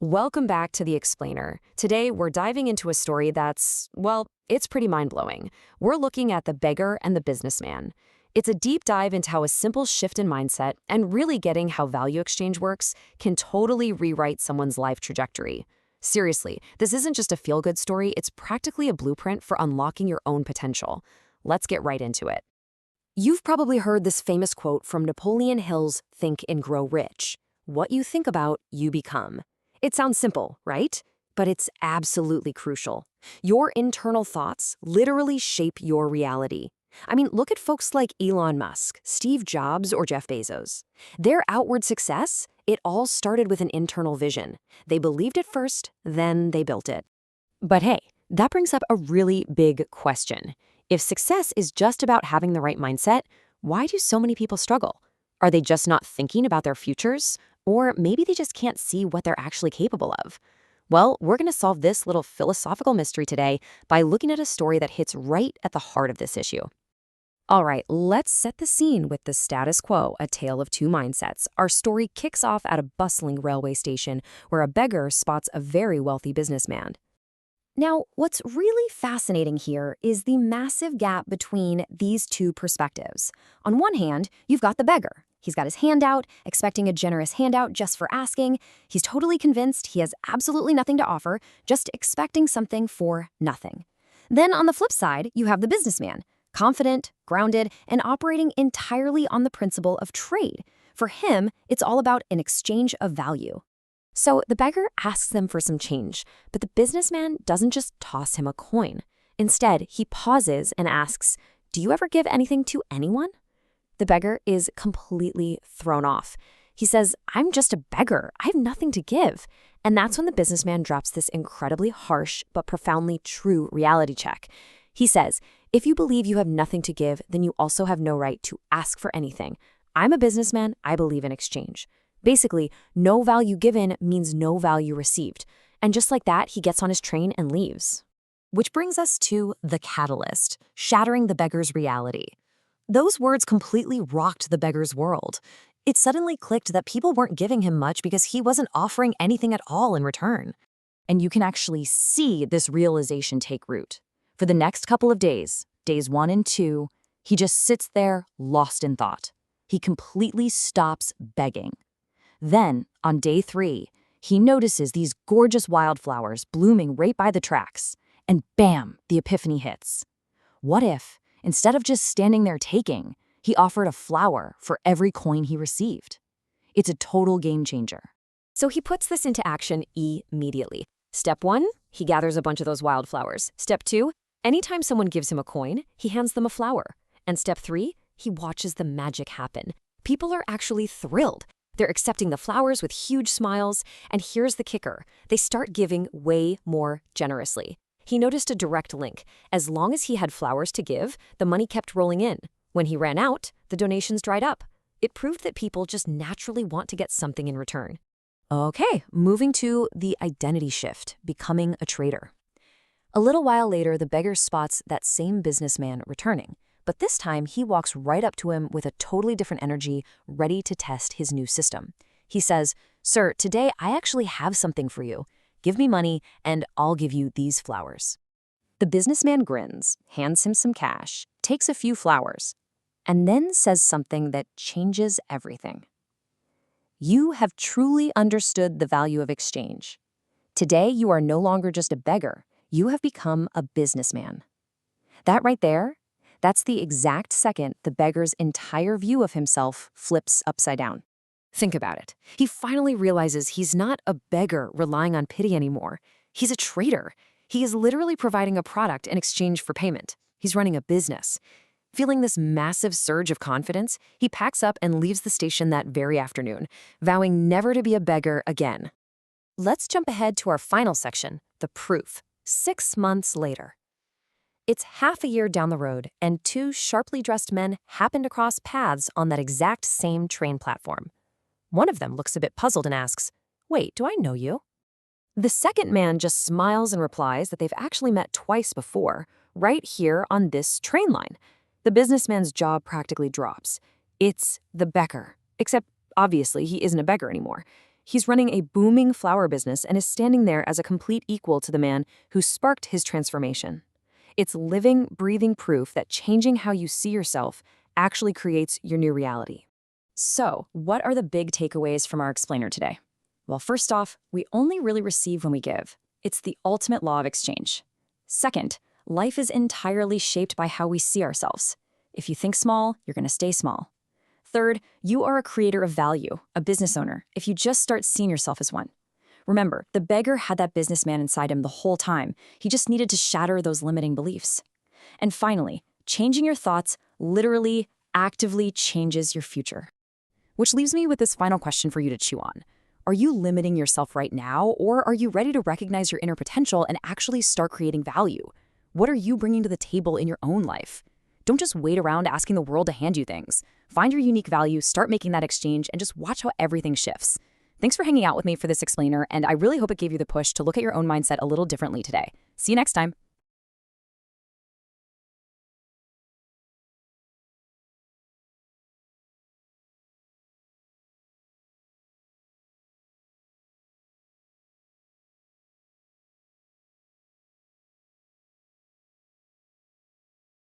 Welcome back to The Explainer. Today, we're diving into a story that's, well, it's pretty mind-blowing. We're looking at the beggar and the businessman. It's a deep dive into how a simple shift in mindset and really getting how value exchange works can totally rewrite someone's life trajectory. Seriously, this isn't just a feel-good story, it's practically a blueprint for unlocking your own potential. Let's get right into it. You've probably heard this famous quote from Napoleon Hill's Think and Grow Rich. What you think about, you become. It sounds simple, right? But it's absolutely crucial. Your internal thoughts literally shape your reality. I mean, look at folks like Elon Musk, Steve Jobs, or Jeff Bezos. Their outward success, it all started with an internal vision. They believed it first, then they built it. But hey, that brings up a really big question. If success is just about having the right mindset, why do so many people struggle? Are they just not thinking about their futures? Or maybe they just can't see what they're actually capable of. Well, we're going to solve this little philosophical mystery today by looking at a story that hits right at the heart of this issue. All right, let's set the scene with the status quo, a tale of two mindsets. Our story kicks off at a bustling railway station where a beggar spots a very wealthy businessman. Now, what's really fascinating here is the massive gap between these two perspectives. On one hand, you've got the beggar. He's got his hand out, expecting a generous handout just for asking. He's totally convinced he has absolutely nothing to offer, just expecting something for nothing. Then on the flip side, you have the businessman, confident, grounded, and operating entirely on the principle of trade. For him, it's all about an exchange of value. So the beggar asks them for some change, but the businessman doesn't just toss him a coin. Instead, he pauses and asks, "Do you ever give anything to anyone?" The beggar is completely thrown off. He says, "I'm just a beggar. I have nothing to give." And that's when the businessman drops this incredibly harsh but profoundly true reality check. He says, "If you believe you have nothing to give, then you also have no right to ask for anything. I'm a businessman. I believe in exchange." Basically, no value given means no value received. And just like that, he gets on his train and leaves. Which brings us to the catalyst, shattering the beggar's reality. Those words completely rocked the beggar's world. It suddenly clicked that people weren't giving him much because he wasn't offering anything at all in return. And you can actually see this realization take root. For the next couple of days, days 1 and 2, he just sits there lost in thought. He completely stops begging. Then, on day 3, he notices these gorgeous wildflowers blooming right by the tracks. And bam, the epiphany hits. What if, instead of just standing there taking, he offered a flower for every coin he received? It's a total game changer. So he puts this into action immediately. Step 1, he gathers a bunch of those wildflowers. Step 2, anytime someone gives him a coin, he hands them a flower. And step 3, he watches the magic happen. People are actually thrilled. They're accepting the flowers with huge smiles, and here's the kicker. They start giving way more generously. He noticed a direct link. As long as he had flowers to give, the money kept rolling in. When he ran out, the donations dried up. It proved that people just naturally want to get something in return. Okay, moving to the identity shift, becoming a trader. A little while later, the beggar spots that same businessman returning. But this time, he walks right up to him with a totally different energy, ready to test his new system. He says, "Sir, today I actually have something for you. Give me money, and I'll give you these flowers." The businessman grins, hands him some cash, takes a few flowers, and then says something that changes everything. "You have truly understood the value of exchange. Today, you are no longer just a beggar. You have become a businessman." That right there, that's the exact second the beggar's entire view of himself flips upside down. Think about it. He finally realizes he's not a beggar relying on pity anymore. He's a trader. He is literally providing a product in exchange for payment. He's running a business. Feeling this massive surge of confidence, he packs up and leaves the station that very afternoon, vowing never to be a beggar again. Let's jump ahead to our final section, the proof, 6 months later. It's half a year down the road, and 2 sharply dressed men happen to cross paths on that exact same train platform. One of them looks a bit puzzled and asks, "Wait, do I know you?" The second man just smiles and replies that they've actually met twice before, right here on this train line. The businessman's jaw practically drops. It's the beggar, except obviously he isn't a beggar anymore. He's running a booming flower business and is standing there as a complete equal to the man who sparked his transformation. It's living, breathing proof that changing how you see yourself actually creates your new reality. So, what are the big takeaways from our explainer today? Well, first off, we only really receive when we give. It's the ultimate law of exchange. Second, life is entirely shaped by how we see ourselves. If you think small, you're going to stay small. Third, you are a creator of value, a business owner, if you just start seeing yourself as one. Remember, the beggar had that businessman inside him the whole time. He just needed to shatter those limiting beliefs. And finally, changing your thoughts literally, actively changes your future. Which leaves me with this final question for you to chew on. Are you limiting yourself right now, or are you ready to recognize your inner potential and actually start creating value? What are you bringing to the table in your own life? Don't just wait around asking the world to hand you things. Find your unique value, start making that exchange, and just watch how everything shifts. Thanks for hanging out with me for this explainer, and I really hope it gave you the push to look at your own mindset a little differently today. See you next time.